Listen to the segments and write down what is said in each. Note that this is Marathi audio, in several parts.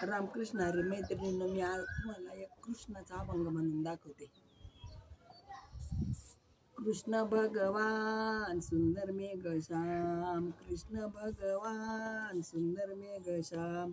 रामकृष्ण हरी मैत्रिणींनो, मी आज तुम्हाला एक कृष्णाचा अभंग म्हणून दाखवते. कृष्ण भगवान सुंदर मेघश्याम, कृष्ण भगवान सुंदर मेघश्याम,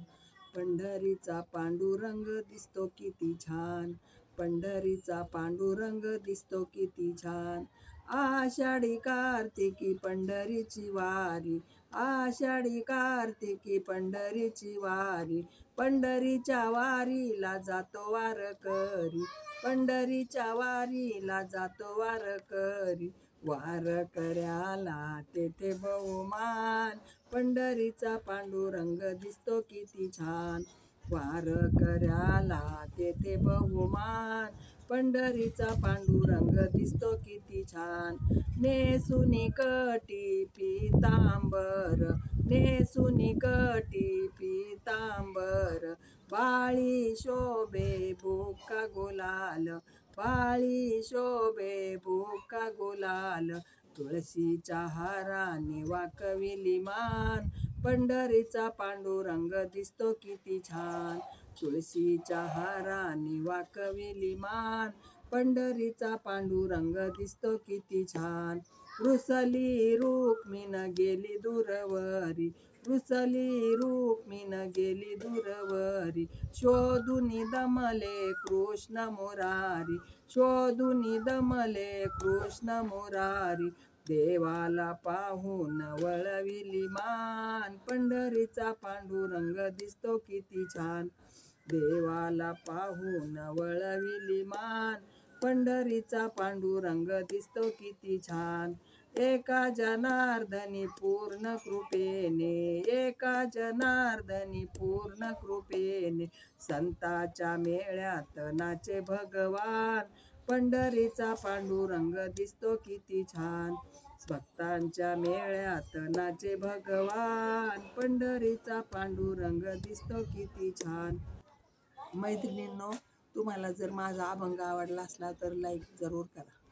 पंढरीचा पांडुरंग दिसतो किती छान, पंढरीचा पांडुरंग दिसतो किती छान. आषाढी कार्तिकी पंढरीची वारी, आषाढी कार्तिकी पंढरीची वारी, पंढरीच्या वारीला जातो वारकरी, पंढरीच्या वारीला जातो वारकरी, वारकऱ्याला तेथे बहुमान, पंढरीचा पांडुरंग दिसतो किती छान, वारकऱ्याला तेथे बहुमान, पंढरीचा पांडुरंग दिसतो किती छान. नेसुनी कटी पीतांबर, नेसुनी कटी पीतांबर, बाळी शोभे बुक्का गुलाल, बाळी शोभे बुक्का गुलाल, तुळशीच्या हाराने वाकविली मान, पंढरीचा पांडुरंग दिसतो किती छान, तुळशीच्या हाराने वाकविली मान, पंढरीचा पांडुरंग दिसतो किती छान. रुसली रुक्मिण गेली दूरवरी, रुसली रुक्मिण गेली दूरवरी, शोधुनी दमले कृष्ण मुरारी, शोधुनी दमले कृष्ण मुरारी, देवाला पाहून वळविली मान, पंढरीचा पांडुरंग दिसतो किती छान, देवाला पाहून वळविली मान, पंढरीचा पांडुरंग दिसतो किती छान. एका जनार्दनी पूर्ण कृपेने, एका जनार्दनी पूर्ण कृपेने, संताच्या मेळ्यात नाचे भगवान, पंढरीचा पांडुरंग दिसतो किती छान, भक्तांच्या मेळ्यात नाचे भगवान, पंढरीचा पांडुरंग दिसतो किती छान. मैत्रिणींनो, तुम्हाला जर माझा अभंग आवडला असला तर लाईक जरूर करा.